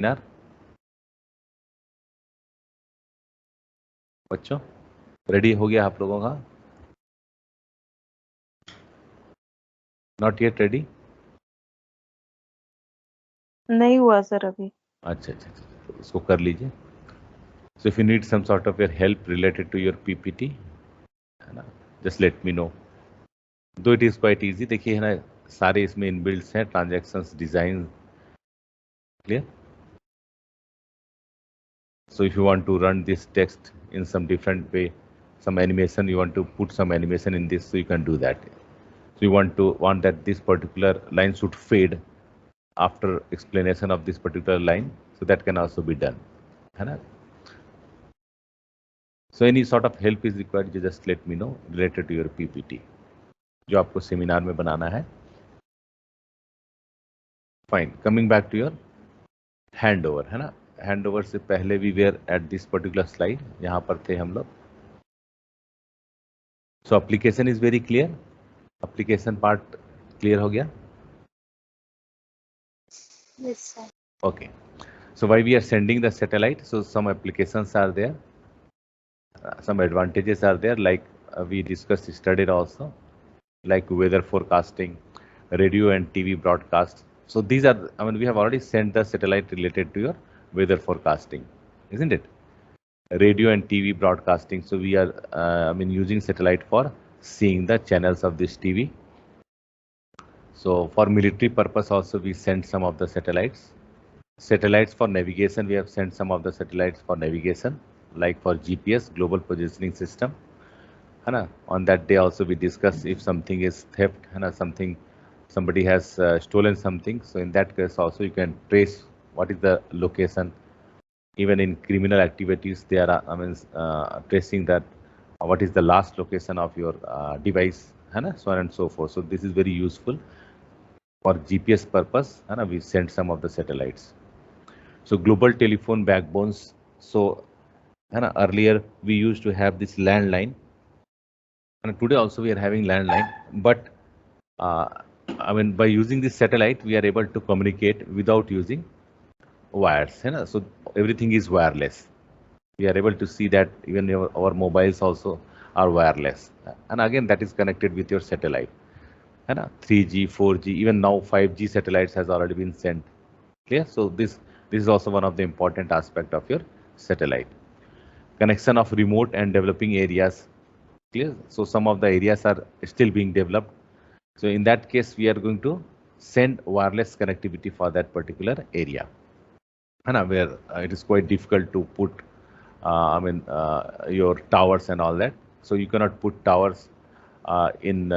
Seminar बच्चों ready हो गया आप लोगों का? Not yet ready? नहीं हुआ सर अभी। अच्छा अच्छा अच्छा, तो उसको कर लीजिए. So if you need some sort of your help related to your PPT, है ना, just let me know. Though it is quite easy. देखिए है ना, सारे इसमें इनबिल्ट हैं, transactions, design. Clear? So if you want to run this text in some different way, some animation, you want to put some animation in this, so you can do that. So you want that this particular line should fade after explanation of this particular line, so that can also be done, है ना? So any sort of help is required, you just let me know related to your PPT जो आपको seminar में बनाना है. Fine. Coming back to your hand over, है ना. Hand over से पहले we were at this particular slide, यहाँ पर थे हम लोग. So application is very clear. Application part clear हो गया? Yes, sir. Okay. So why we are sending the satellite? So some applications are there, some advantages are there, like we discussed, studied also, like weather forecasting, radio and TV broadcast. So these are, I mean, we have already sent the satellite related to your weather forecasting, isn't it? Radio and TV broadcasting. So we are, I mean, using satellite for seeing the channels of this TV. So for military purpose also we sent some of the satellites. Satellites for navigation, we have sent some of the satellites for navigation, like for GPS, Global Positioning System. On that day also we discuss if something is theft, somebody has stolen something. So in that case also you can trace what is the location. Even in criminal activities, they are tracing that what is the last location of your device, so on and so forth. So this is very useful for GPS purpose, we send some of the satellites. So global telephone backbones. So earlier we used to have this landline, and today also we are having landline, but I mean, by using this satellite we are able to communicate without using wires, so everything is wireless. We are able to see that even our mobiles also are wireless, and again that is connected with your satellite. 3G, 4G, even now 5G satellites has already been sent. Clear? So this is also one of the important aspect of your satellite. Connection of remote and developing areas. Clear? So some of the areas are still being developed. So in that case, we are going to send wireless connectivity for that particular area. Where it is quite difficult to put, your towers and all that. So you cannot put towers in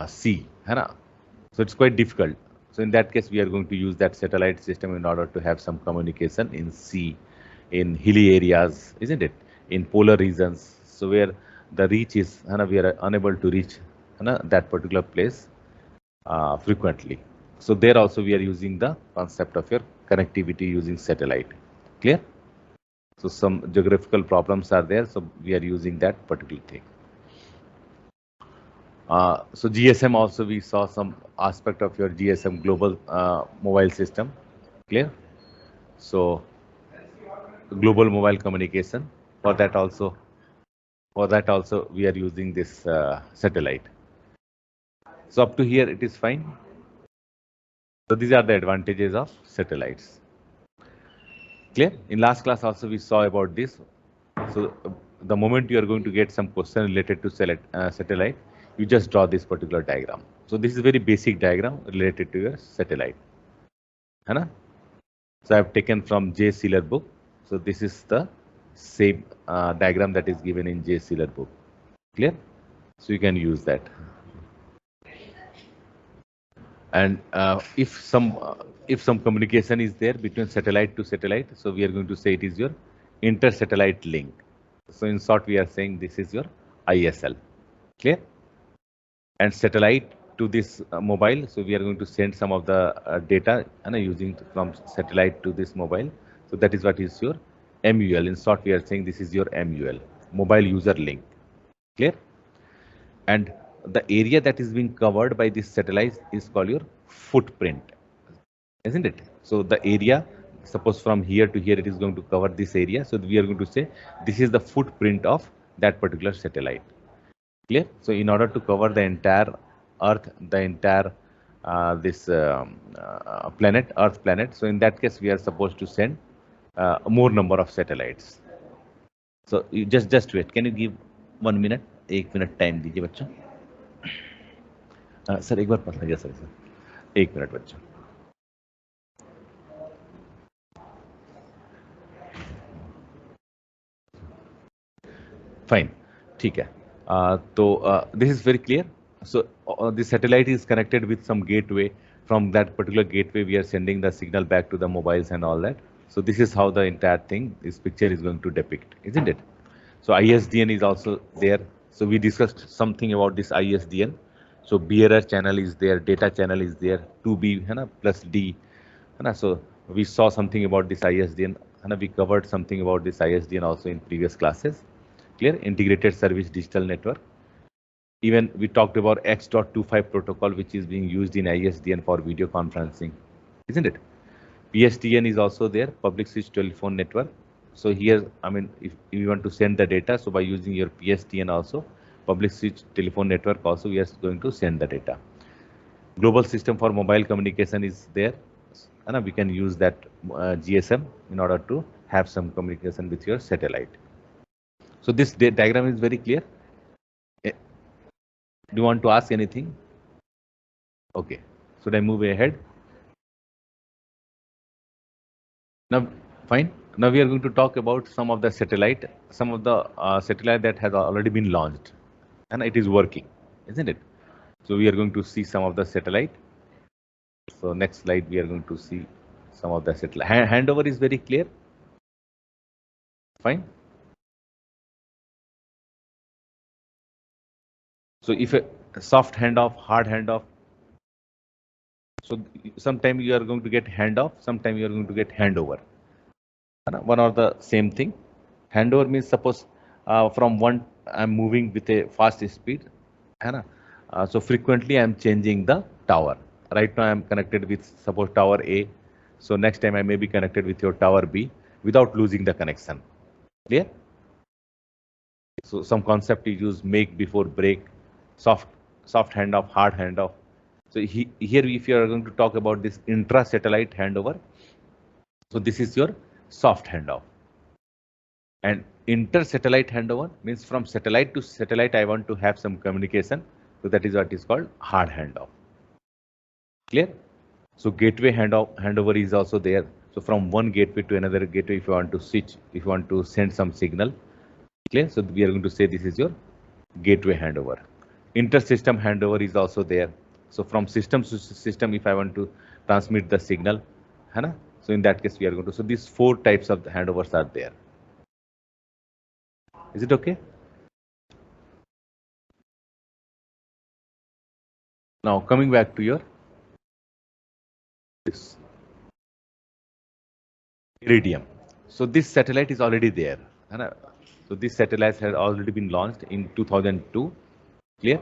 sea. So it's quite difficult. So in that case, we are going to use that satellite system in order to have some communication in sea, in hilly areas, isn't it? In polar regions. So where the reach is, we are unable to reach that particular place frequently. So there also we are using the concept of your connectivity using satellite. Clear? So some geographical problems are there, so we are using that particular thing. So GSM also, we saw some aspect of your GSM global mobile system. Clear? So global mobile communication, for that also we are using this satellite. So up to here it is fine. So these are the advantages of satellites. Clear? In last class also we saw about this. So the moment you are going to get some question related to satellite, you just draw this particular diagram. So this is very basic diagram related to your satellite. So I have taken from J. Sealer book. So this is the same diagram that is given in J. Sealer book. Clear? So you can use that. And if some communication is there between satellite to satellite, so we are going to say it is your inter-satellite link. So in short, we are saying this is your ISL. Clear? And satellite to this mobile, so we are going to send some of the data using from satellite to this mobile. So that is what is your MUL. In short, we are saying this is your MUL, mobile user link. Clear? And the area that is being covered by this satellite is called your footprint, isn't it? So the area, suppose from here to here it is going to cover this area, so we are going to say this is the footprint of that particular satellite. Clear? So in order to cover the entire Earth, the entire planet, Earth planet, so in that case we are supposed to send more number of satellites. So you just wait. Can you give 1 minute? 1 minute time दीजिए बच्चों. Sir एक बार पढ़ लीजिए sir. 1 minute बच्चों. Fine. ठीक है. तो this is very clear. So the satellite is connected with some gateway. From that particular gateway, we are sending the signal back to the mobiles and all that. So this is how the entire thing, this picture is going to depict, isn't it? So ISDN is also there. So we discussed something about this ISDN. So bearer channel is there, data channel is there, 2B है ना, plus D है ना. So we saw something about this ISDN है ना. We covered something about this ISDN also in previous classes. Clear? Integrated Service Digital Network. Even we talked about X.25 protocol, which is being used in ISDN for video conferencing, isn't it? PSTN is also there, Public Switch Telephone Network. So here, I mean, if you want to send the data, so by using your PSTN also, Public Switch Telephone Network also, we are going to send the data. Global System for Mobile Communication is there, and we can use that GSM in order to have some communication with your satellite. So this diagram is very clear. Do you want to ask anything? Okay. Should I move ahead? Now, fine. Now we are going to talk about some of the satellite that has already been launched, and it is working, isn't it? So we are going to see some of the satellite. So next slide, we are going to see some of the satellite. Handover is very clear. Fine. So if a soft handoff, hard handoff. So sometime you are going to get handoff, sometime you are going to get handover. One or the same thing. Handover means suppose from one I'm moving with a fast speed. So frequently I'm changing the tower. Right now I'm connected with suppose tower A. So next time I may be connected with your tower B without losing the connection. Clear? So some concept is used, make before break, soft handoff, hard handoff. So here if you are going to talk about this intra-satellite handover, so this is your soft handoff. And inter-satellite handover means from satellite to satellite I want to have some communication. So that is what is called hard handoff. Clear? So gateway handover is also there. So from one gateway to another gateway, if you want to switch, if you want to send some signal, clear? So we are going to say this is your gateway handover. Inter-system handover is also there. So from system to system, if I want to transmit the signal, so in that case we are going to. So these 4 types of handovers are there. Is it okay? Now coming back to your this Iridium. So this satellite is already there. So this satellite has already been launched in 2002. Clear?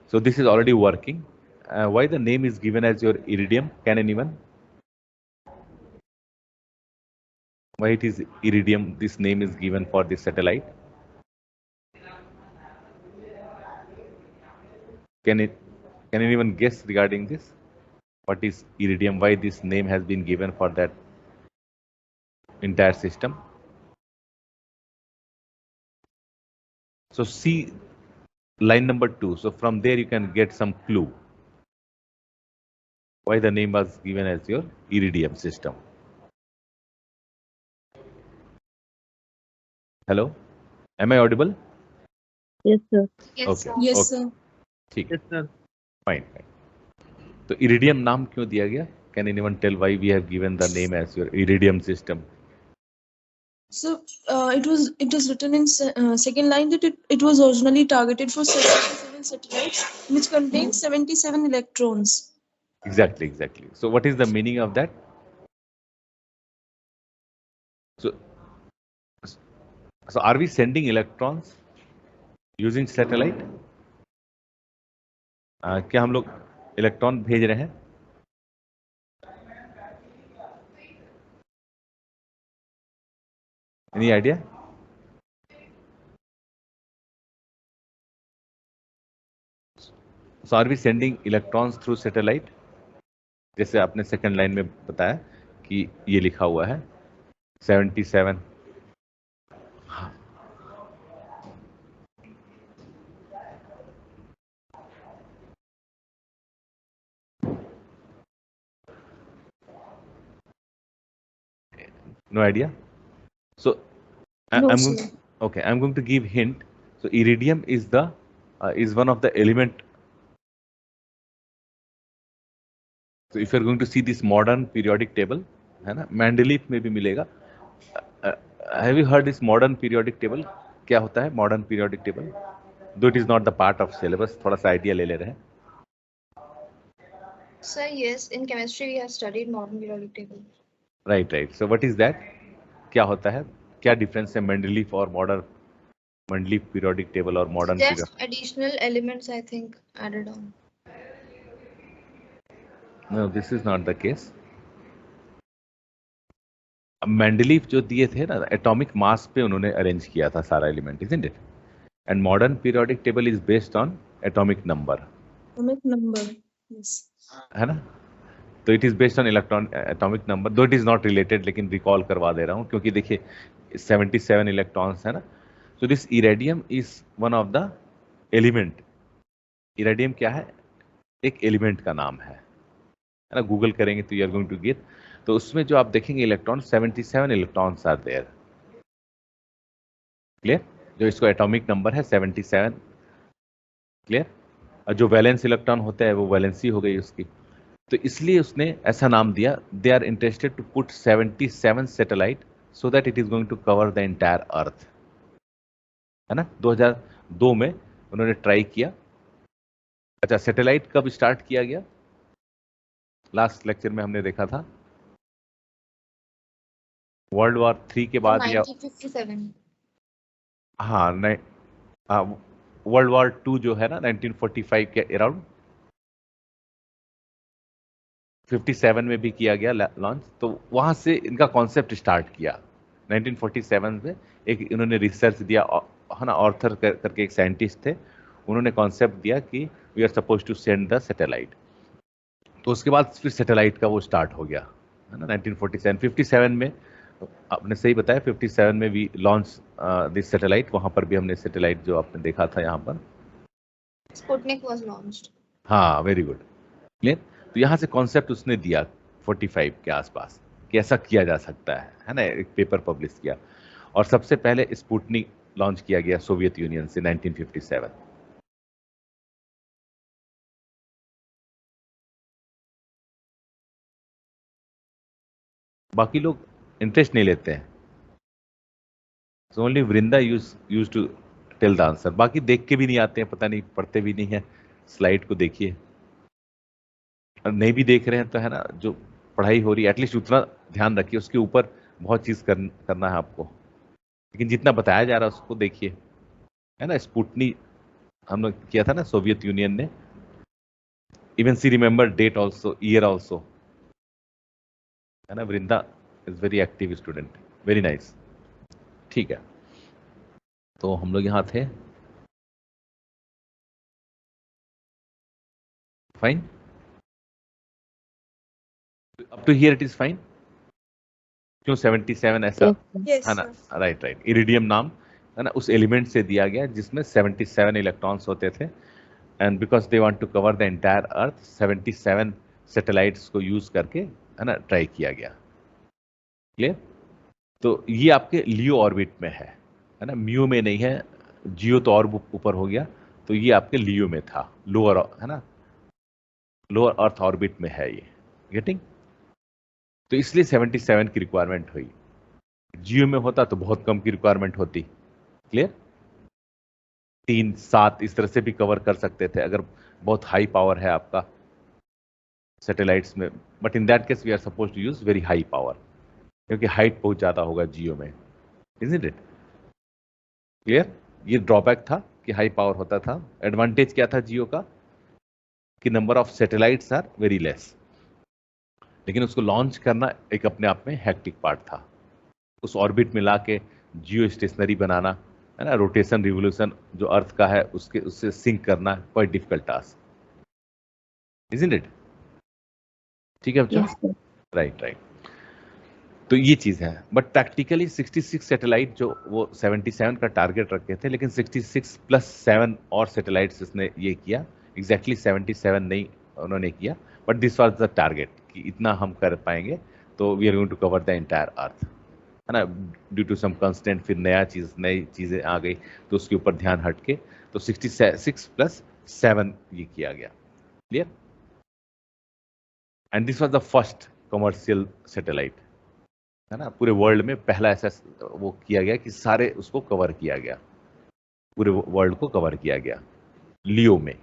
So this is already working. Why the name is given as your Iridium? Can anyone? Why it is Iridium? This name is given for this satellite. Can anyone guess regarding this? What is Iridium? Why this name has been given for that entire system? So see line number 2. So from there you can get some clue why the name was given as your Iridium system. Hello, am I audible? Yes, sir. Yes, Okay. sir. Yes, sir. ठीक है. Yes, sir. Fine. तो Iridium नाम क्यों दिया गया? Can anyone tell why we have given the name as your Iridium system? So it was written in second line that it was originally targeted for 77 satellites, which contains 77 electrons. Exactly. So what is the meaning of that? So are we sending electrons using satellite? क्या हम लोग electron भेज रहे हैं? Any idea? So are we sending electrons through satellite? जैसे आपने second line में बताया कि ये लिखा हुआ है 77. No idea? So No, I'm sir. going. Okay, I'm going to give hint. So iridium is the is one of the element. So if you're going to see this modern periodic table, है ना, Mendeleev में भी मिलेगा. Have you heard this modern periodic table? क्या होता है modern periodic table? Though it is not the part of syllabus, थोड़ा सा idea ले ले रहे हैं. Sir, yes, in chemistry we have studied modern periodic table. Right, right. So what is that? क्या होता है? क्या difference है Mendeleev और modern Mendeleev periodic table और modern Just periodic? additional elements, I think, added on. No, this is not the case. Mendeleev जो दिए थे ना, एटॉमिक मास पे उन्होंने अरेंज किया था सारा element, isn't it? And modern periodic table is based on atomic number. Atomic number. Yes. है ना? तो it is based on electron atomic number, दो इट इज नॉट रिलेटेड, लेकिन रिकॉल करवा दे रहा हूँ क्योंकि देखिए 77 इलेक्ट्रॉन्स है ना. So this iridium is one of the element. Iridium क्या है? एक एलिमेंट का नाम है ना. गूगल करेंगे तो you are going to get. तो उसमें जो आप देखेंगे electron 77 electrons are there. Clear? जो इसको एटॉमिक नंबर है 77. क्लियर? और जो वैलेंस इलेक्ट्रॉन होता है वो वैलेंसी हो गई उसकी. तो इसलिए उसने ऐसा नाम दिया, they are interested to put 77 satellite so that it is going to cover the entire earth. है ना? 2002 में उन्होंने ट्राई किया. अच्छा, सैटेलाइट कब स्टार्ट किया गया? लास्ट लेक्चर में हमने देखा था वर्ल्ड वॉर 3 के बाद या 1957. हाँ नहीं, वर्ल्ड वॉर 2 जो है ना 1945 के अराउंड 57 में भी किया गया लॉन्च. तो वहां से इनका कॉन्सेप्ट स्टार्ट किया 1947 में. एक इन्होंने रिसर्च दिया, है ना, ऑर्थर करके एक साइंटिस्ट थे, उन्होंने कॉन्सेप्ट दिया कि we are suppose to send the satellite. तो उसके बाद फिर सैटेलाइट का वो स्टार्ट हो गया, है ना. 1947 57 में आपने सही बताया, 57 में भी लॉन्च दिस सैटेलाइट. वहां पर भी हमने सैटेलाइट जो आपने देखा था यहाँ पर, Sputnik was launched. हाँ, वेरी गुड. क्लियर? तो यहाँ से कॉन्सेप्ट उसने दिया 45 के आसपास कि ऐसा किया जा सकता है ना. एक पेपर पब्लिश किया और सबसे पहले स्पुतनिक लॉन्च किया गया सोवियत यूनियन से 1957. बाकी लोग इंटरेस्ट नहीं लेते हैं. So only Vrinda use to tell the answer. बाकी देख के भी नहीं आते हैं, पता नहीं, पढ़ते भी नहीं है. स्लाइड को देखिए, नहीं भी देख रहे हैं तो है ना, जो पढ़ाई हो रही है एटलीस्ट उतना ध्यान रखिए. उसके ऊपर बहुत चीज करना है आपको, लेकिन जितना बताया जा रहा है उसको देखिए, है ना. स्पुतनिक हम लोग किया था ना सोवियत यूनियन ने. Even see remember date also, year also, है ना. Vrinda is very active student, very nice. ठीक है, तो हम लोग यहाँ थे. Fine, up to here it is fine. क्यों 77 ऐसा? Yes, है ना, sir. Right right. इरिडियम नाम है ना उस एलिमेंट से दिया गया जिसमें 77 इलेक्ट्रॉन्स होते थे. And because they want to cover the entire earth, 77 satellites को यूज करके, है ना, ट्राई किया गया. क्लियर? तो ये आपके लियो ऑर्बिट में है ना, म्यू में नहीं है. जियो तो और ऊपर हो गया, तो ये आपके लियो में था, लोअर, है ना, लोअर अर्थ ऑर्बिट में है ये. गेटिंग? तो इसलिए 77 की रिक्वायरमेंट हुई. जियो में होता तो बहुत कम की रिक्वायरमेंट होती. क्लियर? 3-7 इस तरह से भी कवर कर सकते थे अगर बहुत हाई पावर है आपका सैटेलाइट्स में. But in that case we are suppose to use very high power, क्योंकि हाइट बहुत ज्यादा होगा जियो में. Isn't it? क्लियर? ये ड्रॉबैक था कि हाई पावर होता था. एडवांटेज क्या था जियो का? कि number of satellites are very less. लेकिन उसको लॉन्च करना एक अपने आप में हैक्टिक पार्ट था. उस ऑर्बिट में ला के जियो स्टेशनरी बनाना, है ना, रोटेशन रिवोल्यूशन जो अर्थ का है उससे सिंक करना, quite difficult task, isn't it? ठीक है बच्चों? Yes, sir. राइट। तो ये चीज है, बट प्रैक्टिकली 66 सैटेलाइट जो वो 77 का टारगेट रखे थे, लेकिन 66 प्लस 7 और सैटेलाइट्स इसने ये किया, एग्जैक्टली 77 नहीं उन्होंने किया, but this was the target कि इतना हम कर पाएंगे तो we are going to cover the entire earth, है ना। ड्यू टू सम कंस्टेंट फिर नई चीजें आ गई तो उसके ऊपर ध्यान हटके तो 66 प्लस 7 ये किया गया, clear. And this was the first commercial satellite, है ना, पूरे वर्ल्ड में पहला ऐसा वो किया गया कि सारे उसको कवर किया गया, पूरे वर्ल्ड को कवर किया गया लियो में,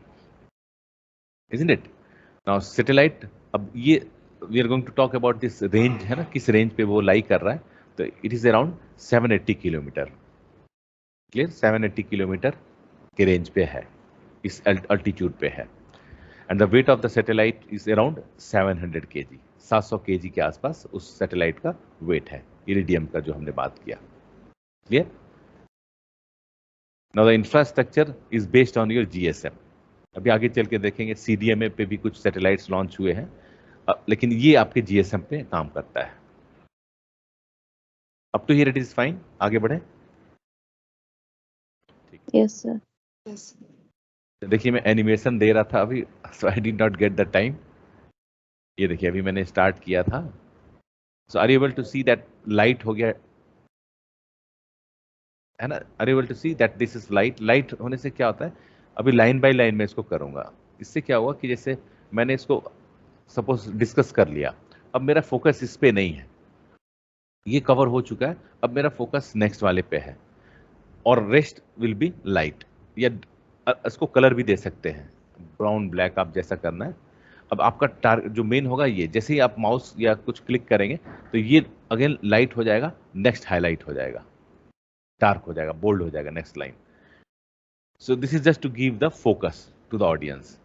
इजंट इट? नाउ सैटेलाइट, अब ये we are going to talk about this range, है ना, किस रेंज पे वो लाई कर रहा है, तो it is around 780 kilometre, clear, 780 kilometre के रेंज पे है, इस अल्टीट्यूड पे है। And the weight of the satellite is around 700 kg, 700 kg के आसपास उस सैटेलाइट का वेट है, इरिडियम का जो हमने बात किया, clear. Now the infrastructure is based on your GSM। अभी आगे चल के देखेंगे CDMA पे भी कुछ सैटेलाइट्स लॉन्च हुए हैं, लेकिन ये आपके GSM पे काम करता है। Up to here it is fine, आगे बढ़े। Yes, sir. Yes. देखिए मैं एनिमेशन दे रहा था अभी, so I did not get the time. ये देखिए अभी मैंने स्टार्ट किया था, so are you able to see that light हो गया, है ना, are you able to see that this is light. Light होने से क्या होता है, अभी लाइन बाय लाइन में इसको करूंगा, इससे क्या हुआ कि जैसे मैंने इसको सपोज डिस्कस कर लिया, अब मेरा फोकस इस पे नहीं है, ये कवर हो चुका है, अब मेरा फोकस नेक्स्ट वाले पे है, और रेस्ट विल बी लाइट, या इसको कलर भी दे सकते हैं, ब्राउन ब्लैक, आप जैसा करना है। अब आपका टारगेट जो मेन होगा, ये जैसे ही आप माउस या कुछ क्लिक करेंगे तो ये अगेन लाइट हो जाएगा, नेक्स्ट हाईलाइट हो जाएगा, डार्क हो जाएगा, बोल्ड हो जाएगा, next line. So this is just to give the focus to the audience.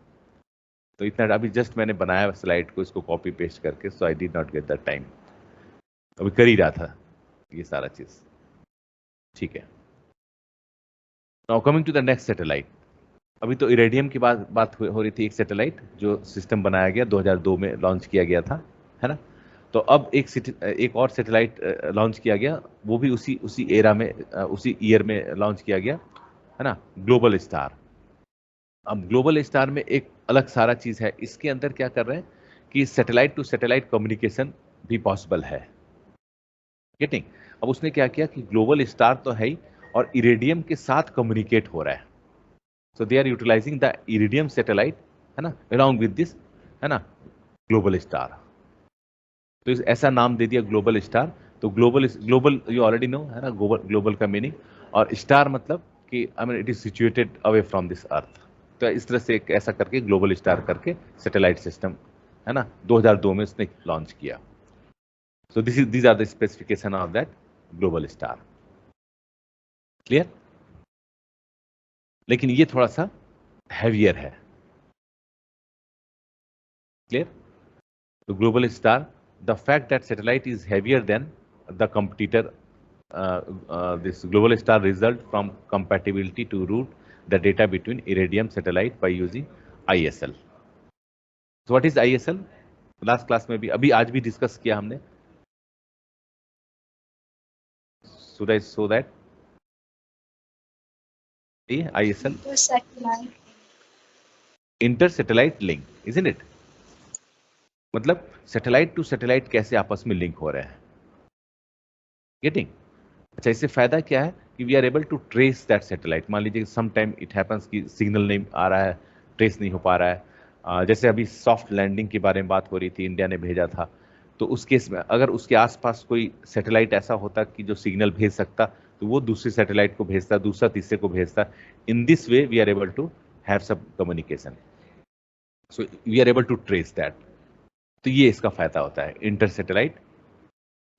तो इतना अभी जस्ट मैंने बनाया स्लाइड को, इसको कॉपी पेस्ट करके, so I did not get the time, अभी कर ही रहा था ये सारा चीज, ठीक है। Now coming to the next satellite, अभी तो इरेडियम की बात हो रही थी, एक सैटेलाइट जो सिस्टम बनाया गया 2002 में लॉन्च किया गया था, है ना। तो अब एक और सैटेलाइट लॉन्च किया गया, वो भी उसी एरा में, उसी ईयर में लॉन्च किया गया, है ना, ग्लोबल स्टार। अब ग्लोबल स्टार में एक अलग सारा चीज है, इसके अंदर क्या कर रहे हैं कि सैटेलाइट टू सैटेलाइट कम्युनिकेशन भी पॉसिबल है, गेटिंग। अब उसने क्या किया कि ग्लोबल स्टार तो है ही, और इरेडियम के साथ कम्युनिकेट हो रहा है, so they are utilising the iridium satellite, है ना, अलोंग विद दिस, है ना, ग्लोबल स्टार। तो ऐसा नाम दे दिया ग्लोबल स्टार। तो ग्लोबल यू ऑलरेडी नो, है ना, ग्लोबल का मीनिंग, और स्टार मतलब कि I mean it is situated away from this earth. तो इस तरह से ऐसा करके ग्लोबल स्टार करके सैटेलाइट सिस्टम, है ना, 2002 में उसने लॉन्च किया। So these are the specification of that Globalstar, clear. लेकिन ये थोड़ा सा हैवियर है, क्लियर। तो Globalstar, the fact that satellite is heavier than the competitor, this global star result from compatibility to route the data between Iridium satellite by using ISL. So what is ISL? Last class में भी, अभी आज भी discuss किया हमने। Should I show that? ISL, inter satellite link, isn't it? मतलब satellite to satellite कैसे आपस में लिंक हो रहे हैं, गेटिंग। अच्छा, इससे फायदा क्या है कि we are able to trace that satellite. मान लीजिए सम टाइम इट हैपन्स कि सिग्नल नहीं आ रहा है, ट्रेस नहीं हो पा रहा है, जैसे अभी सॉफ्ट लैंडिंग के बारे में बात हो रही थी, इंडिया ने भेजा था, तो उस केस में अगर उसके आसपास कोई सैटेलाइट ऐसा होता कि जो सिग्नल भेज सकता, तो वो दूसरे सैटेलाइट को भेजता, दूसरा तीसरे को भेजता। In this way we are able to have some communication, so we are able to trace that. तो ये इसका फायदा होता है इंटर सैटेलाइट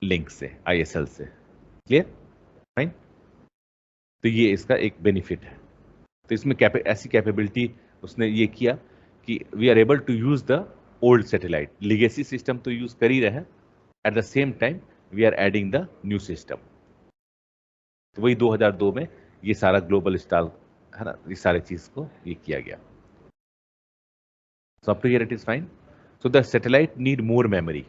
लिंक से, ISL से, क्लियर, फाइन। तो ये इसका एक बेनिफिट है। तो इसमें ऐसी कैपेबिलिटी उसने ये किया कि we are able to use the old satellite, legacy system तो यूज कर ही रहे हैं, at the same time we are adding the new system, तो वही 2002 में ये सारा ग्लोबल स्टार है ना, इस सारे चीज को ये किया गया। So up to here it is fine. So the satellite need more memory.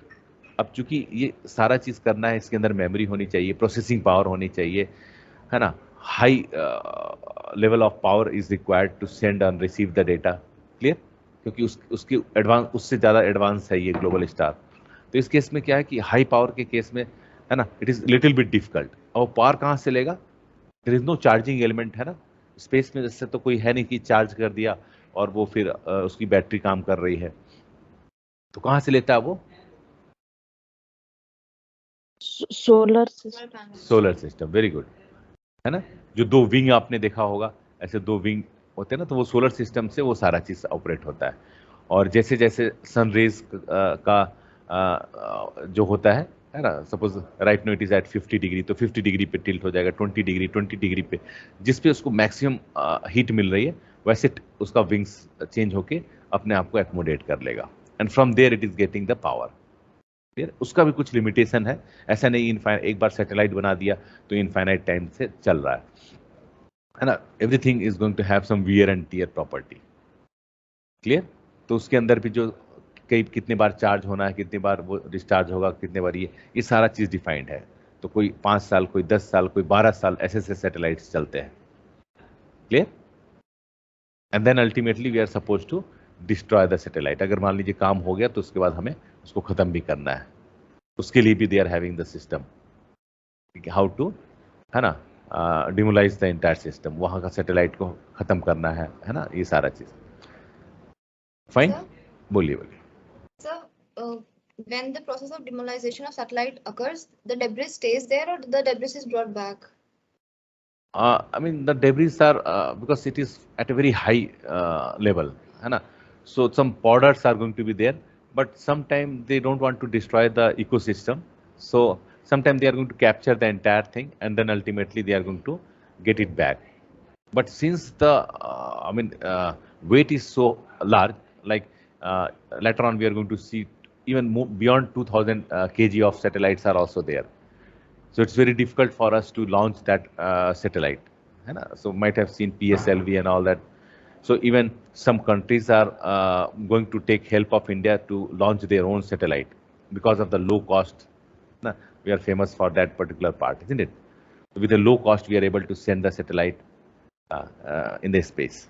अब चूंकि ये सारा चीज करना है, इसके अंदर मेमोरी होनी चाहिए, प्रोसेसिंग पावर होनी चाहिए, है ना, high level of power is required to send and receive the data. Clear? क्योंकि उसकी एडवांस, उससे ज़्यादा एडवांस है ये ग्लोबल स्टार। तो इस केस में क्या है कि हाई पावर के केस में, है ना, it is little bit difficult. और पावर कहाँ से लेगा? There is no charging element, है ना, स्पेस में जैसे तो कोई है नहीं कि चार्ज कर दिया और वो फिर उसकी बैटरी काम कर रही है। तो कहाँ से लेता है वो? Solar system. Solar system, very good, है ना। जो दो विंग आपने देखा होगा, ऐसे दो विंग होते हैं ना, तो वो सोलर सिस्टम से वो सारा चीज ऑपरेट होता है। और जैसे जैसे सन रेज का जो होता है ना, suppose right no it is at 50 degree, तो 50 डिग्री पे टिल्ट हो जाएगा, 20 डिग्री 20 डिग्री पे, जिस पे उसको मैक्सिमम हीट मिल रही है, वैसे उसका विंग्स चेंज होके अपने आप को एकोमोडेट कर लेगा, and from there it is getting the power. उसका भी कुछ लिमिटेशन है, ऐसा नहीं एक बार सैटेलाइट बना दिया तो इनफाइनाइट टाइम से चल रहा है ना। Everything is going to have some wear and tear property. Clear? तो उसके अंदर भी जो कई कितने बार चार्ज होना है, कितने बार वो डिस्चार्ज होगा, कितने बार ये सारा चीज डिफाइंड है। तो कोई 5 साल, कोई 10 साल, कोई 12 साल ऐसे ऐसे सैटेलाइट्स चलते हैं। Clear? And then ultimately we are suppose to destroy the satellite. अगर मान लीजिए काम हो गया तो उसके बाद हमें उसको खत्म भी करना है, उसके लिए भी they are having the system how to, है ना, डिमोलाइज द एंटायर सिस्टम, वहां का सैटेलाइट को खत्म करना है ना, ये सारा चीज। फाइन, बोलिए बोलिए। So, when the process of demoralization of satellite occurs, the debris stays there or the debris is brought back? I mean the debris are because it is at a very high level, है ना, so some podders are going to be there, but sometimes they don't want to destroy the ecosystem, so sometimes they are going to capture the entire thing and then ultimately they are going to get it back. But since the weight is so large, like later on we are going to see even more beyond 2000 kg of satellites are also there. So it's very difficult for us to launch that satellite. है ना? So might have seen PSLV and all that. So even some countries are going to take help of India to launch their own satellite because of the low cost. Na? We are famous for that particular part, isn't it? With a low cost, we are able to send the satellite in the space.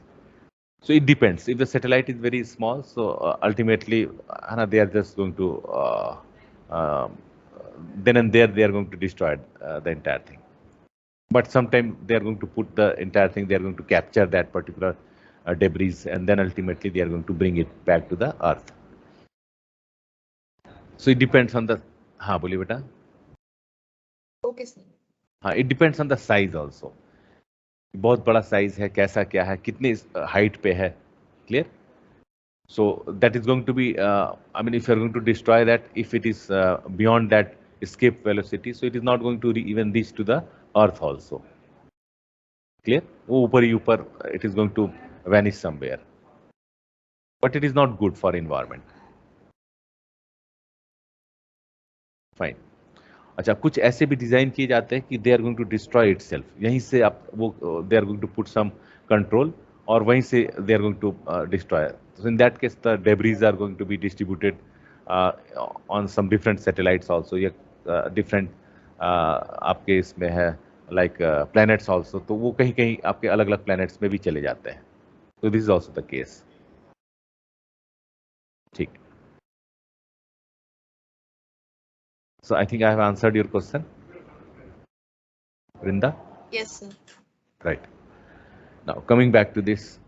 So it depends. If the satellite is very small, so ultimately, they are just going to then and there they are going to destroy the entire thing. But sometimes they are going to put the entire thing, they are going to capture that particular debris and then ultimately they are going to bring it back to the earth. So it depends on the, हाँ बोलिए बेटा. Okay, sir. हाँ, it depends on the size also. बहुत बड़ा size है, कैसा क्या है, कितने हाइट पे है. Clear? So that is going to be, I mean, if you are going to destroy that, if it is beyond that escape velocity, so it is not going to even reach to the earth also. Clear? वो ऊपर ही ऊपर, it is going to vanish somewhere. But it is not good for environment. Fine. अच्छा, कुछ ऐसे भी design किए जाते हैं कि they are going to destroy itself, यहीं से आप वो they are going to put some control और वहीं से they are going to destroy. So in that case, the debris are going to be distributed on some different satellites also. ये different आपके इसमें है like planets also. तो वो कहीं कहीं आपके अलग अलग planets में भी चले जाते हैं. So this is also the case. ठीक. So I think I have answered your question, Vrinda. Yes, sir. Right. Now coming back to this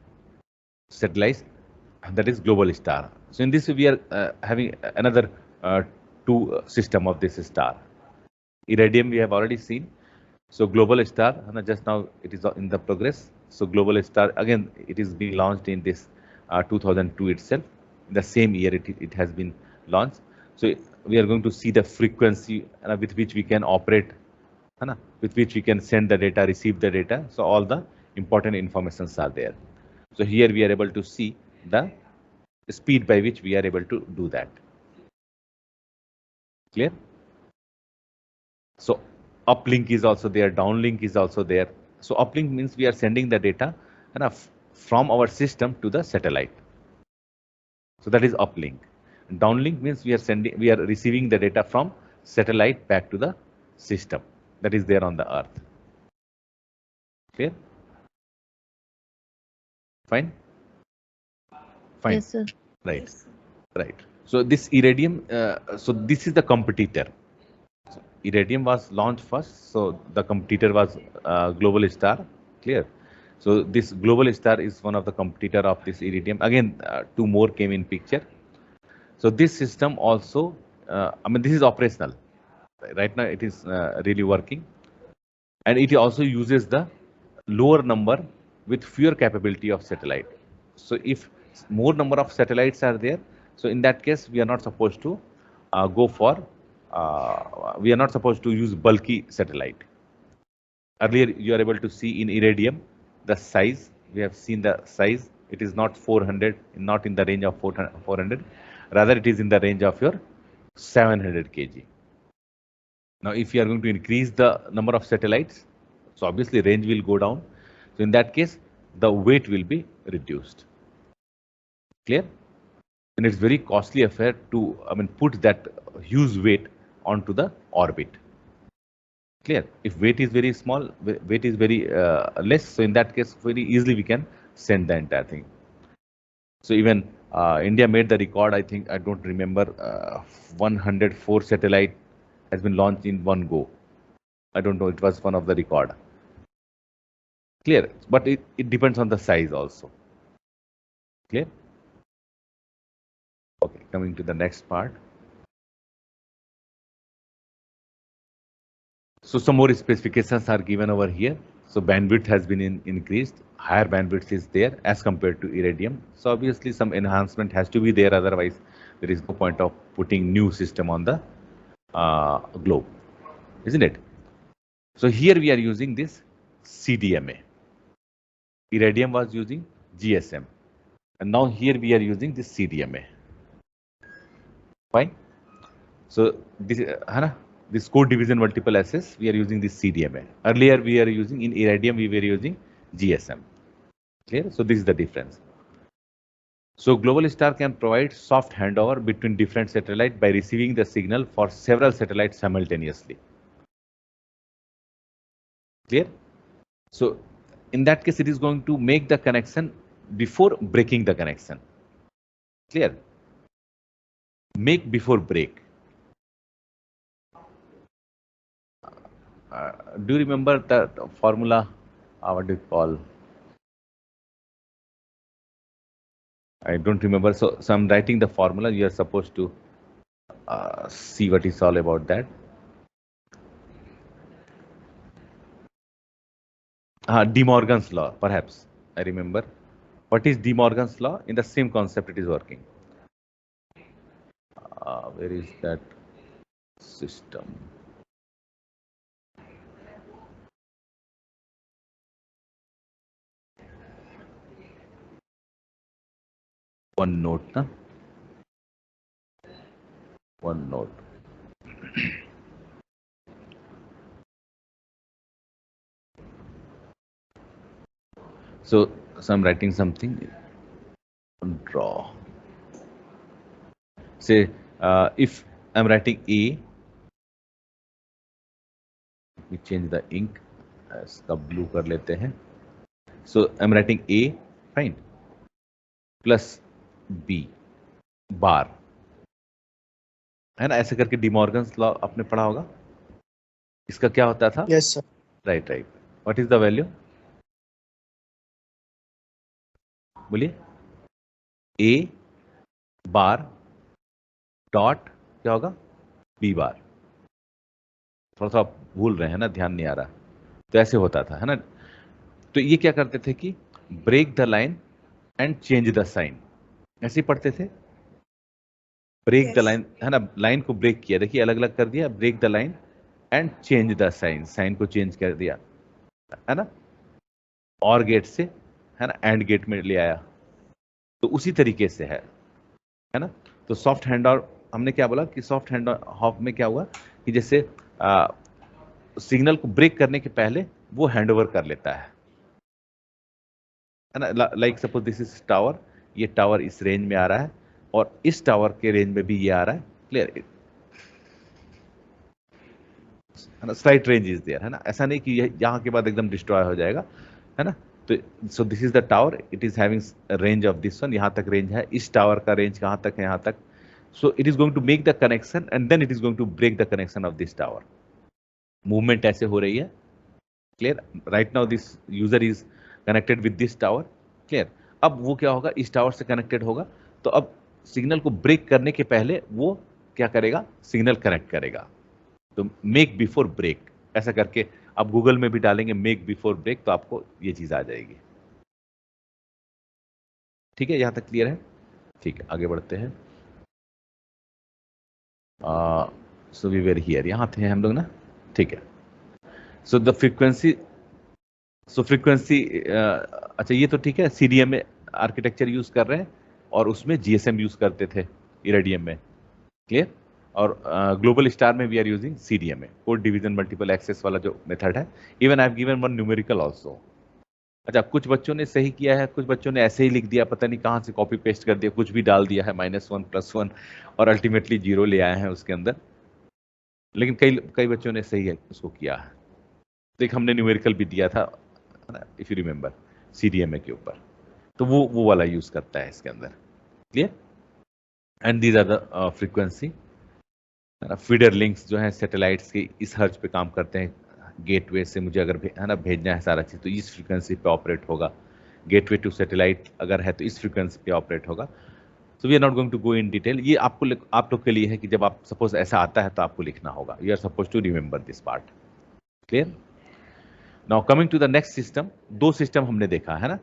satellite, that is global star. So in this we are having another two system of this star. Iridium we have already seen. So global star, just now it is in the progress. So global star, again it is being launched in this 2002 itself. In the same year it has been launched. So we are going to see the frequency with which we can operate, with which we can send the data, receive the data. So all the important informations are there. So here we are able to see the speed by which we are able to do that. Clear? So uplink is also there, downlink is also there. So uplink means we are sending the data from our system to the satellite. So that is uplink. Downlink means we are receiving the data from satellite back to the system that is there on the earth. Clear? Fine? Fine. Yes, sir. Right. Right. So this Iridium, so this is the competitor. So Iridium was launched first, so the competitor was Globalstar. Clear? So this Globalstar is one of the competitor of this Iridium. Again, two more came in picture. So this system also, I mean, this is operational. Right now it is really working. And it also uses the lower number with fewer capability of satellite. So if more number of satellites are there, so in that case, we are not supposed to we are not supposed to use bulky satellite. Earlier, you are able to see in Iridium, the size, we have seen the size, it is not 400, not in the range of 400, rather it is in the range of your 700 kg. Now, if you are going to increase the number of satellites, so obviously range will go down. So in that case, the weight will be reduced. Clear? And it's very costly affair to, I mean, put that huge weight onto the orbit. Clear? If weight is very small, weight is very less, so in that case, very easily we can send the entire thing. So even India made the record, I think, I don't remember, 104 satellite has been launched in one go. I don't know, it was one of the record. Clear? But it depends on the size also. Clear? Okay, coming to the next part. So some more specifications are given over here. So bandwidth has been increased. Higher bandwidth is there as compared to Iridium. So obviously some enhancement has to be there. Otherwise, there is no point of putting new system on the globe, isn't it? So here we are using this CDMA. Iridium was using GSM. And now here we are using this CDMA. Fine. So this code division multiple access, we are using this CDMA. Earlier we are using, in Iridium we were using GSM. Clear? So this is the difference. So Globalstar can provide soft handover between different satellites by receiving the signal for several satellites simultaneously. Clear? So in that case, it is going to make the connection before breaking the connection. Clear? Make before break. Do you remember the formula? What do you call? I don't remember. So I'm writing the formula. You are supposed to see what is all about that. De Morgan's law, perhaps. I remember. What is De Morgan's law? In the same concept, it is working. Where is that system? One note, na? One note. So I'm writing something. Draw. Say if I'm writing A, we change the ink. इसका blue कर लेते हैं. So I'm writing A, fine. Plus B bar. है ना, ऐसे करके De Morgan's law आपने पढ़ा होगा. इसका क्या होता था? Yes, sir. Right, right. What is the value? बोलिए. A बार डॉट क्या होगा? B बार. थोड़ा सा भूल रहे हैं ना, ध्यान नहीं आ रहा. तो ऐसे होता था, है ना. तो ये क्या करते थे कि break the line and change the sign, ऐसे ही पढ़ते थे. ब्रेक द लाइन, है ना, लाइन को ब्रेक किया, देखिए अलग अलग कर दिया. Break the line and change the sign, sign को चेंज कर दिया, है ना. और गेट से, है ना, एंड गेट में ले आया. तो उसी तरीके से है ना. तो सॉफ्ट हैंड ऑफ, हमने क्या बोला कि सॉफ्ट हैंड ऑफ में क्या हुआ कि जैसे सिग्नल को ब्रेक करने के पहले वो हैंडओवर कर लेता है ना। Like suppose this is tower, ये टावर इस रेंज में आ रहा है और इस टावर के रेंज में भी ये आ रहा है, क्लियर है ना, स्लाइट रेंज इज देयर है ना, ऐसा नहीं कि यहाँ के बाद एकदम डिस्ट्रॉय हो जाएगा, है ना। तो सो this is the tower, it is having range of this one, यहाँ तक रेंज है, इस टावर का रेंज कहाँ तक है, यहाँ तक। So it is going to make the connection and then it is going to break the connection of this tower. Movement ऐसे हो रही है, clear. Right now this user is connected with this tower, clear. अब वो क्या होगा, इस tower से कनेक्टेड होगा, तो अब सिग्नल को ब्रेक करने के पहले वो क्या करेगा, सिग्नल कनेक्ट करेगा। तो मेक बिफोर ब्रेक ऐसा करके आप गूगल में भी डालेंगे मेक बिफोर ब्रेक, तो आपको ये चीज आ जाएगी। ठीक है, यहां तक क्लियर है? ठीक है, आगे बढ़ते हैं। सो वी वेर हियर, यहां थे हम लोग ना, ठीक है। सो द फ्रीक्वेंसी, अच्छा ये तो ठीक है, सीडीएम में आर्किटेक्चर यूज कर रहे हैं और उसमें जीएसएम यूज करते थे इरेडियम में, क्लियर। और ग्लोबल स्टार में we are using CDMA, code division multiple access वाला जो मेथड है। Even I have given one numerical also. अच्छा, कुछ बच्चों ने सही किया है, कुछ बच्चों ने ऐसे ही लिख दिया, पता नहीं कहाँ से कॉपी पेस्ट कर दिया, कुछ भी डाल दिया है, -1 +1 और अल्टीमेटली 0 ले आए हैं उसके अंदर। लेकिन कई बच्चों ने सही है उसको किया है। तो एक हमने न्यूमेरिकल भी दिया था, इफ यू रिमेंबर, सीडीएमए के ऊपर, तो वो वाला यूज करता है इसके अंदर, clear. And these are the frequency. Feeder links जो है सैटेलाइट्स के इस हर्ज पे काम करते हैं, गेटवे से मुझे अगर है ना भेजना है सारा चीज़, तो इस फ्रीक्वेंसी पे ऑपरेट होगा। गेटवे टू सैटेलाइट अगर है तो इस फ्रीक्वेंसी पे ऑपरेट होगा। So we are not going to go in detail, ये आप लोग के लिए है कि जब आप सपोज ऐसा आता है तो आपको लिखना होगा, you are suppose to remember this part, clear. Now coming to the next system, 2 system हमने देखा है ना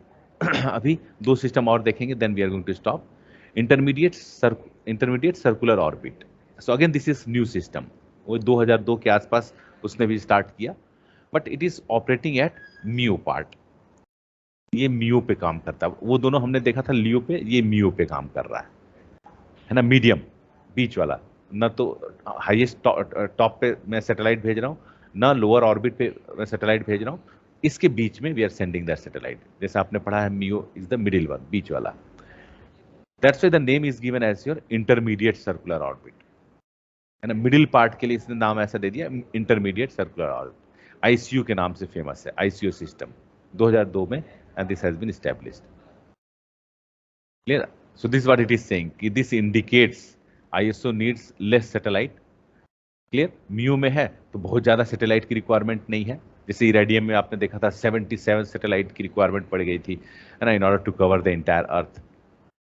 अभी 2 सिस्टम और देखेंगे, then we are going to stop. Intermediate circular orbit. So again this is new system, वो 2002 के आसपास उसने भी स्टार्ट किया, but it is operating at mu part. ये म्यू पे काम करता है, वो दोनों हमने देखा था लियो पे, ये म्यू पे काम कर रहा है ना, मीडियम बीच वाला, न तो हाईएस्ट टॉप पे मैं सैटेलाइट भेज रहा हूँ, न लोअर ऑर्बिट पे मैं सैटेलाइट भेज रहा हूँ, इसके बीच में we are sending that satellite. जैसे आपने पढ़ा है mu is the middle one, बीच वाला। That's why the name is given as your intermediate circular orbit, है ना। मिडिल पार्ट के लिए इसने नाम ऐसा दे दिया, इंटरमीडिएट सर्कुलर ऑर्बिट। आईसीयू के नाम से फेमस है, आईसीयू सिस्टम 2002 में, and this has been established, clear. So this what it is saying कि this indicates ISO needs less satellite, clear. Mu में है तो बहुत ज्यादा सैटेलाइट की रिक्वायरमेंट नहीं है, जैसे इरेडियम में आपने देखा था 77 सैटेलाइट की रिक्वायरमेंट पड़ गई थी, है ना, in order to cover the entire earth.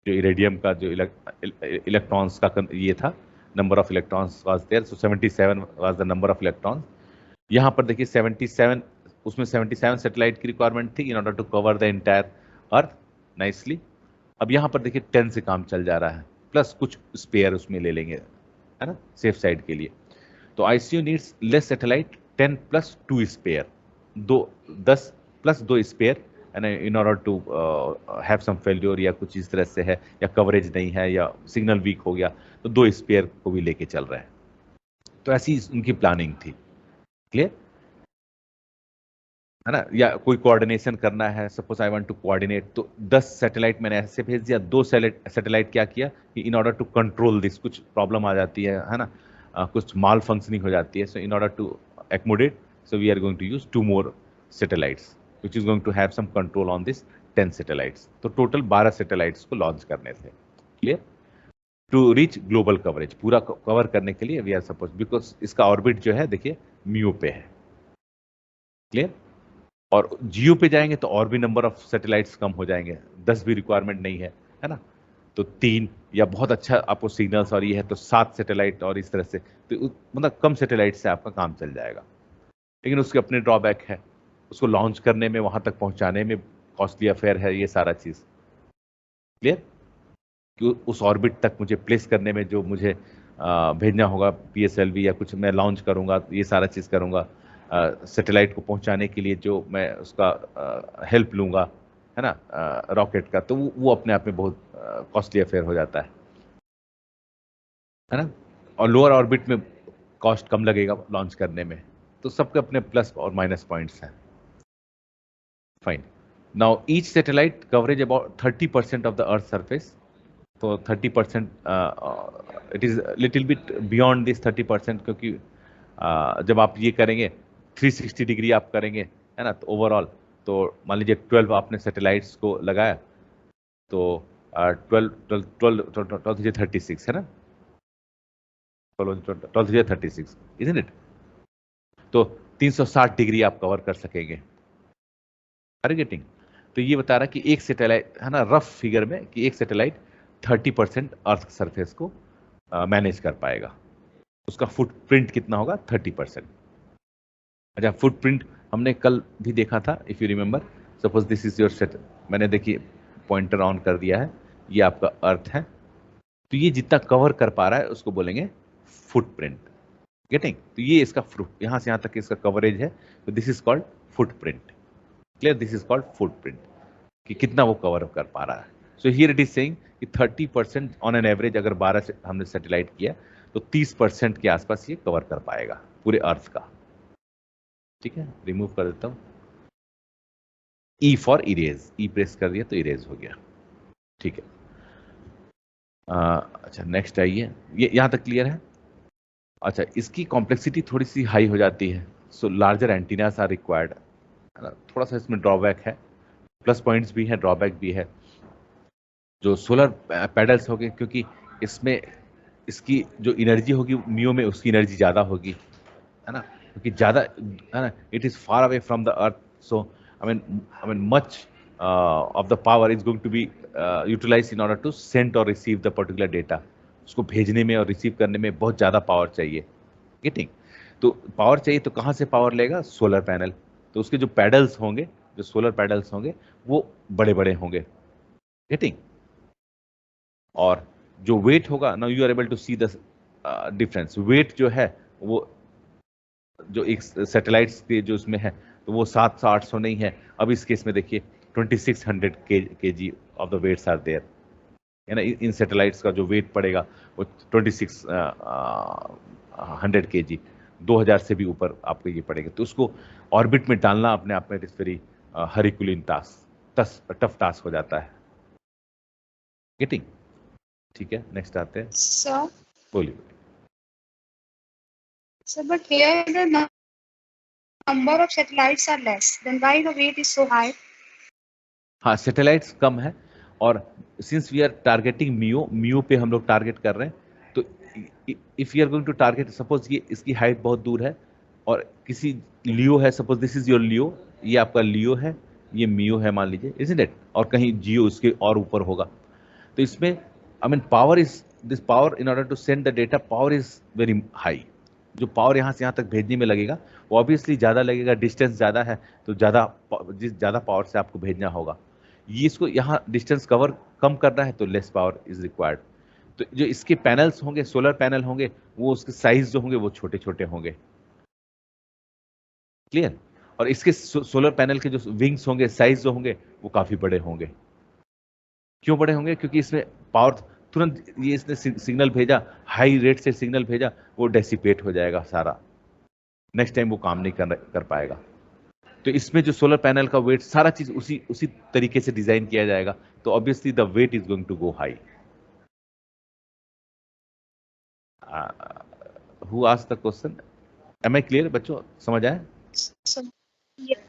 जो इरेडियम का जो इलेक्ट्रॉन्स का ये था, number of electrons was there, so 77 was the number of electrons. यहाँ पर देखिए 77, उसमें 77 सैटेलाइट की रिक्वायरमेंट थी in order to cover the entire earth, nicely. अब यहाँ पर देखिए 10 से काम चल जा रहा है, प्लस कुछ स्पेयर उसमें ले लेंगे, है ना, सेफ साइड के लिए। तो ICO needs less satellite, 10 + 2 spare, 10 + 2 spare, and in order to have some failure या कुछ इस तरह से है, या कवरेज नहीं है, या सिग्नल वीक हो गया, तो 2 स्पेयर को भी लेके चल रहे हैं। तो ऐसी उनकी प्लानिंग थी, क्लियर है ना। या कोई कोऑर्डिनेशन करना है, suppose I want to coordinate, तो 10 सैटेलाइट मैंने ऐसे भेज दिया, 2 सैटेलाइट क्या किया कि in order to control this, कुछ प्रॉब्लम आ जाती है ना, कुछ माल फंक्शनिंग हो जाती है, so in order to accommodate, so we are going to use 2 more satellites which is going to have some control on this 10 satellites. तो टोटल 12 सैटेलाइट्स को लॉन्च करने थे, clear, to reach global coverage. पूरा cover करने के लिए we are suppose, because इसका orbit जो है देखिए म्यू पे है, क्लियर। और जियो पे जाएंगे तो और भी नंबर ऑफ सैटेलाइट्स कम हो जाएंगे, 10 भी रिक्वायरमेंट नहीं है ना, तो 3 या बहुत अच्छा आपको सिग्नल्स और ये है तो 7 सैटेलाइट, और इस तरह से, तो मतलब कम सैटेलाइट से आपका काम चल जाएगा। लेकिन उसके अपने ड्रॉबैक है, उसको लॉन्च करने में, वहां तक पहुंचाने में कॉस्टली अफेयर है, ये सारा चीज, क्लियर। कि उस ऑर्बिट तक मुझे प्लेस करने में जो मुझे भेजना होगा PSLV या कुछ मैं लॉन्च करूंगा, ये सारा चीज करूंगा, सैटेलाइट को पहुंचाने के लिए जो मैं उसका हेल्प लूंगा, है ना, रॉकेट का, तो वो अपने आप में बहुत कॉस्टली अफेयर हो जाता है ना। और लोअर ऑर्बिट में कॉस्ट कम लगेगा लॉन्च करने में, तो सबके अपने प्लस और माइनस पॉइंट्स हैं. Fine. Now each satellite coverage about 30% of the earth surface. तो 30% it is little bit beyond this 30%, क्योंकि जब आप ये करेंगे 360 डिग्री आप करेंगे, है ना, तो ओवरऑल तो मान लीजिए 12 आपने सैटेलाइट्स को लगाया, तो 12 36 है ना, 12 36 इजंट इट. तो 360 डिग्री आप कवर कर सकेंगे. Are you getting? तो ये बता रहा है कि एक सैटेलाइट, है ना, रफ फिगर में, कि एक सैटेलाइट 30% अर्थ सरफेस को मैनेज कर पाएगा. उसका फुटप्रिंट कितना होगा? 30%. अच्छा, फुटप्रिंट हमने कल भी देखा था, if you remember. Suppose this is your set, मैंने देखिए पॉइंटर ऑन कर दिया है, ये आपका अर्थ है, तो ये जितना कवर कर पा रहा है उसको बोलेंगे फुटप्रिंट. गेटिंग? तो ये इसका यहां से यहां तक इसका कवरेज है, तो this is called footprint. Clear? This is called footprint, कि कितना वो कवर कर पा रहा है. So here it is saying कि 30% ऑन एन एवरेज, अगर 12 से हमने सैटेलाइट किया तो 30% के आसपास ये कवर कर पाएगा पूरे अर्थ का. ठीक है, रिमूव कर देता हूं. E for erase, E press कर दिया तो इरेज हो गया. ठीक है. अच्छा, नेक्स्ट आइए. ये यहां तक क्लियर है? अच्छा, इसकी कॉम्प्लेक्सिटी थोड़ी सी हाई हो जाती है, सो लार्जर एंटीनास आर रिक्वायर्ड. थोड़ा सा इसमें ड्रॉबैक है, प्लस पॉइंट्स भी है, ड्रॉबैक भी है. जो सोलर पैडल्स होंगे, क्योंकि इसमें इसकी जो एनर्जी होगी मियो में, उसकी एनर्जी ज़्यादा होगी, है ना, क्योंकि ज़्यादा, है ना, it is far away from the earth. So I mean much of the power is going to be utilize in order to send और रिसीव द पर्टिकुलर डेटा. उसको भेजने में और रिसीव करने में बहुत ज़्यादा पावर चाहिए. गेटिंग? तो पावर चाहिए तो कहाँ से पावर लेगा? Solar panel. तो उसके जो पैडल्स होंगे, जो सोलर पैडल्स होंगे, वो बड़े बड़े होंगे. गेटिंग? और जो वेट होगा, now you are able to see the difference. Weight जो है वो जो एक सैटेलाइट्स के जो उसमें है, तो वो 700-800 नहीं है. अब इस केस में देखिए 2600 kg of the weights are there, है ना. इन सैटेलाइट्स का जो वेट पड़ेगा वो 2600 kg, 2000 से भी ऊपर आपको ये पड़ेगा. तो उसको ऑर्बिट में डालना अपने आप में it is very herculean task, tough task हो जाता है. गेटिंग? ठीक है, नेक्स्ट आते हैं. Sir, बोलिए. sir, but here the number of satellites are less. Then why the weight is so high? हाँ, सैटेलाइट्स कम है, और since we are targeting MEO पे हम लोग टारगेट कर रहे हैं, तो if you are going to target, suppose ये इसकी हाइट बहुत दूर है, और किसी लियो है, सपोज दिस इज योर लियो, ये आपका लियो है, ये मियो है मान लीजिए, इजंट इट, और कहीं जियो उसके और ऊपर होगा. तो इसमें I mean power is this power, in order to send the data, power is very high. जो पावर यहाँ से यहाँ तक भेजने में लगेगा वो ऑब्वियसली ज़्यादा लगेगा. डिस्टेंस ज़्यादा है तो ज़्यादा पावर से आपको भेजना होगा. ये इसको यहाँ डिस्टेंस कवर कम करना है तो लेस पावर इज रिक्वायर्ड. तो जो इसके पैनल्स होंगे, सोलर पैनल होंगे, वो उसके साइज जो होंगे वो छोटे छोटे होंगे. क्लियर? और इसके सोलर पैनल के जो विंग्स होंगे, साइज जो होंगे, वो काफ़ी बड़े होंगे. क्यों बड़े होंगे? क्योंकि इसमें पावर तुरंत, ये इसने सिग्नल भेजा, हाई रेट से सिग्नल भेजा, वो डेसिपेट हो जाएगा सारा, नेक्स्ट टाइम वो काम नहीं कर पाएगा. तो इसमें जो सोलर पैनल का वेट, सारा चीज उसी तरीके से डिजाइन किया जाएगा, तो obviously the weight is going to go high. Who asked the question? Am I clear बच्चों? समझ आया? Sir, yes.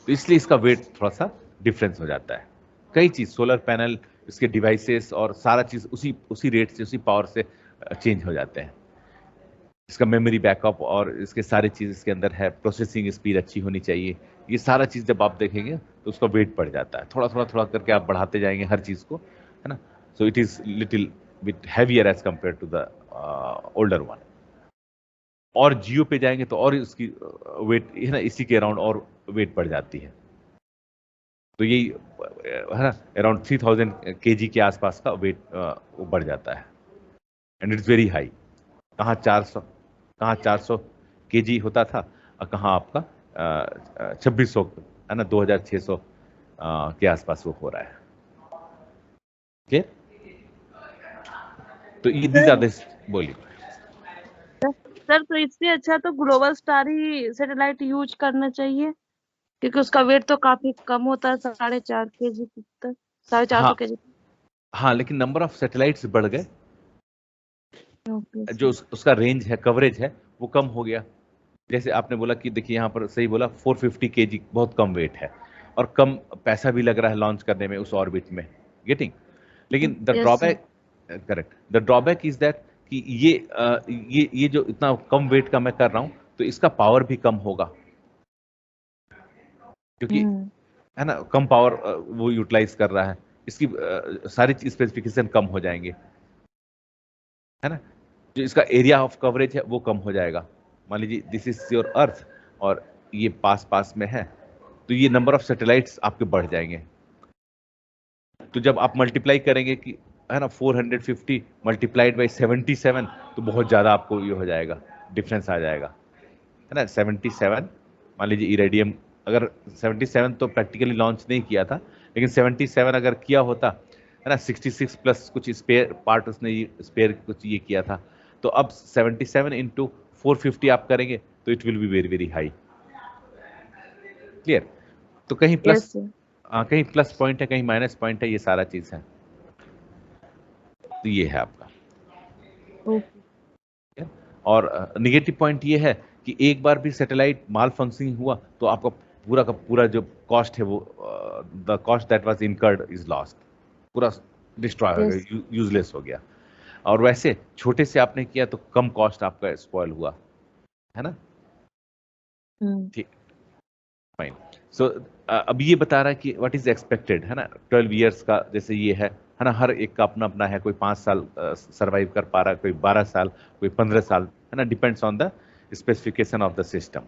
तो इसलिए इसका वेट थोड़ा सा डिफरेंस हो जाता है. कई चीज, सोलर पैनल, इसके डिवाइसेस और सारा चीज उसी रेट से, उसी पावर से चेंज हो जाते हैं. इसका मेमोरी बैकअप और इसके सारी चीज इसके अंदर है, प्रोसेसिंग स्पीड अच्छी होनी चाहिए. ये सारा चीज जब आप देखेंगे तो उसका वेट बढ़ जाता है. थोड़ा करके आप बढ़ाते जाएंगे हर चीज को, है ना. So it is little bit heavier as compare to the older one. और जियो पे जाएंगे तो और इसकी वेट, है ना, इसी के अराउंड और वेट बढ़ जाती है. तो यही, है ना, अराउंड 3000 kg के आसपास का वेट वो बढ़ जाता है. And it's very high. कहाँ 400 kg होता था, और कहाँ आपका 2600, है ना, 2600 के आसपास वो हो रहा है. ओके, तो ये दीज आर दिस. बोलिए. सर तो इससे अच्छा तो ग्लोबल स्टार ही सैटेलाइट यूज करना चाहिए, क्योंकि उसका वेट तो काफी कम होता है, 4.5 kg तक, 450 हाँ kg। हाँ, लेकिन नंबर ऑफ सैटेलाइट्स बढ़ गए, ओके जो उसका रेंज है, कवरेज है, वो कम हो गया। जैसे आपने बोला कि देखिए यहाँ पर सही बोला, 450 kg बहुत कम वेट है और कम पैसा भी लग रहा है लॉन्च करने में उस ऑर्बिट में, गेटिंग। लेकिन the yes sir. Drawback, correct, the drawback is that कि ये जो इतना कम वेट का मैं कर रहा हूँ, तो इसका पावर भी कम होगा, क्योंकि है ना कम पावर वो यूटिलाइज कर रहा है, इसकी सारी स्पेसिफिकेशन कम हो जाएंगे, है ना। जो इसका एरिया ऑफ कवरेज है वो कम हो जाएगा। मान लीजिए दिस इज योर अर्थ और ये पास पास में है, तो ये नंबर ऑफ सैटेलाइट्स आपके बढ़ जाएंगे। तो जब आप मल्टीप्लाई करेंगे कि है ना 450 मल्टीप्लाइड बाई 77, तो बहुत ज़्यादा आपको ये हो जाएगा, डिफरेंस आ जाएगा, है ना। 77 मान लीजिए इरेडियम, अगर 77 तो प्रैक्टिकली लॉन्च नहीं किया था, लेकिन 77 अगर किया होता, है ना, 66 प्लस कुछ स्पेयर पार्ट उसने स्पेयर कुछ ये किया था, तो अब 77 इंटू 450 आप करेंगे तो it will be very very high. Clear? तो कहीं प्लस, यस सर। कहीं प्लस पॉइंट है, कहीं माइनस पॉइंट है, ये सारा चीज है। तो ये है आपका। ओके। और निगेटिव पॉइंट ये है कि एक बार भी सैटेलाइट माल फंक्शनिंग हुआ तो आपका पूरा का पूरा जो कॉस्ट है वो the cost that was incurred is lost, पूरा डिस्ट्रॉय हो यस। गया, यूजलेस हो गया। और वैसे छोटे से आपने किया तो कम कॉस्ट आपका स्पॉइल हुआ, है ना। ठीक, फाइन। सो अब ये बता रहा है कि व्हाट इज एक्सपेक्टेड, है ना, 12 ईयर्स का जैसे ये है ना, हर एक का अपना अपना है, कोई 5 साल सरवाइव कर पा रहा है, कोई 12 साल, कोई 15 साल, है ना, depends on the specification of the system.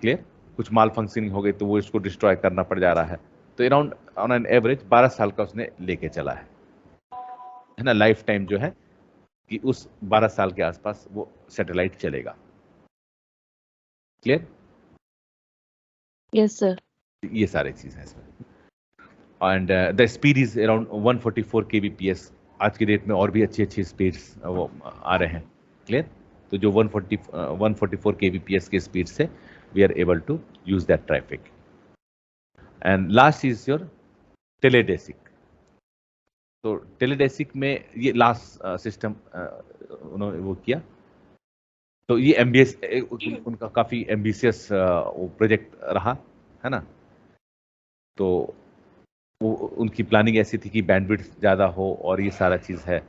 Clear? कुछ माल फंक्शनिंग हो गई तो वो इसको डिस्ट्रॉय करना पड़ जा रहा है, तो अराउंड ऑन एन एवरेज 12 साल का उसने लेके चला है ना, लाइफ टाइम जो है कि उस 12 साल के आसपास वो सैटेलाइट चलेगा। क्लियर? Yes sir. ये सारी चीज है इसमें। And the speed is around 144 kbps। आज की डेट में और भी अच्छी अच्छी स्पीड्स वो आ रहे हैं। क्लियर? तो जो 144 kbps के स्पीड से we are able to use that traffic. And last is your Teledesic. तो टेलीडेसिक में ये लास्ट सिस्टम उन्होंने वो किया, तो ये एम्बियस उनका काफी एम्बिशियस प्रोजेक्ट रहा, है ना। तो वो उनकी प्लानिंग ऐसी थी कि बैंडविड्थ ज़्यादा हो और ये सारा चीज़ है।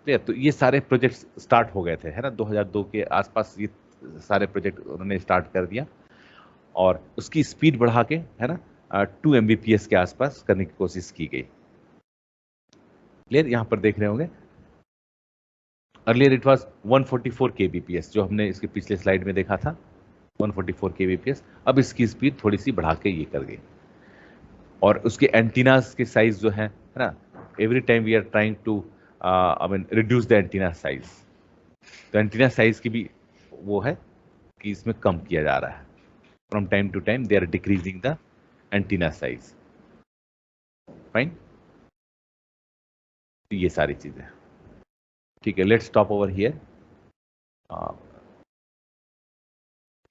तो ये सारे प्रोजेक्ट्स स्टार्ट हो गए थे, है ना, 2002 के आसपास ये सारे प्रोजेक्ट उन्होंने स्टार्ट कर दिया और उसकी स्पीड बढ़ा के, है ना, 2 Mbps के आसपास करने की कोशिश की गई। क्लियर? यहाँ पर देख रहे होंगे अर्लियर इट वाज 144 kbps, जो हमने इसके पिछले स्लाइड में देखा था 144 kbps। अब इसकी स्पीड थोड़ी सी बढ़ा के ये कर गई। और उसके एंटीनास के साइज जो है ना, every time we are trying to I mean reduce the antenna size. तो एंटीना साइज की भी वो है कि इसमें कम किया जा रहा है, from time to time they are decreasing the antenna size. Fine, ये सारी चीजें। ठीक है, लेट्स स्टॉप ओवर हियर।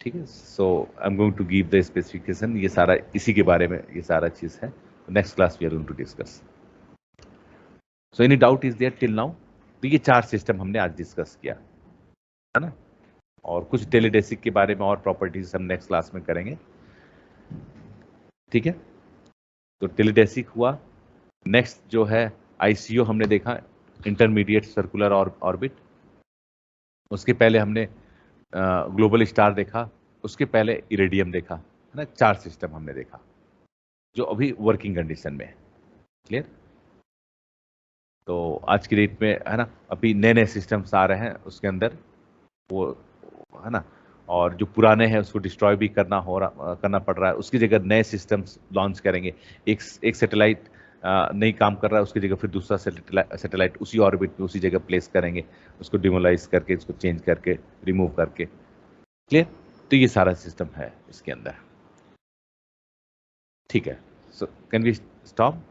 ठीक है, so I am going to give the specification, ये सारा इसी के बारे में ये सारा चीज है। Next class we are going to discuss. So any doubt is there till now? तो ये 4 सिस्टम हमने आज डिस्कस किया, है ना, और कुछ टेलीडेसिक के बारे में और प्रॉपर्टीज हम नेक्स्ट क्लास में करेंगे। ठीक है, तो टेलीडेसिक हुआ। नेक्स्ट जो है ICO हमने देखा, इंटरमीडिएट सर्कुलर ऑर्बिट। उसके पहले हमने ग्लोबल स्टार देखा, उसके पहले इरेडियम देखा, है ना। 4 सिस्टम हमने देखा जो अभी वर्किंग कंडीशन में है। क्लियर? तो आज की डेट में, है ना, अभी नए नए सिस्टम्स आ रहे हैं उसके अंदर, वो, है ना, और जो पुराने हैं उसको डिस्ट्रॉय भी करना पड़ रहा है, उसकी जगह नए सिस्टम्स लॉन्च करेंगे। एक सैटेलाइट नहीं काम कर रहा है, उसकी जगह फिर दूसरा सैटेलाइट उसी ऑर्बिट में उसी जगह प्लेस करेंगे, उसको डिमोलाइज करके, इसको चेंज करके, रिमूव करके। क्लियर? तो ये सारा सिस्टम है इसके अंदर। ठीक है, सो कैन वी स्टॉप?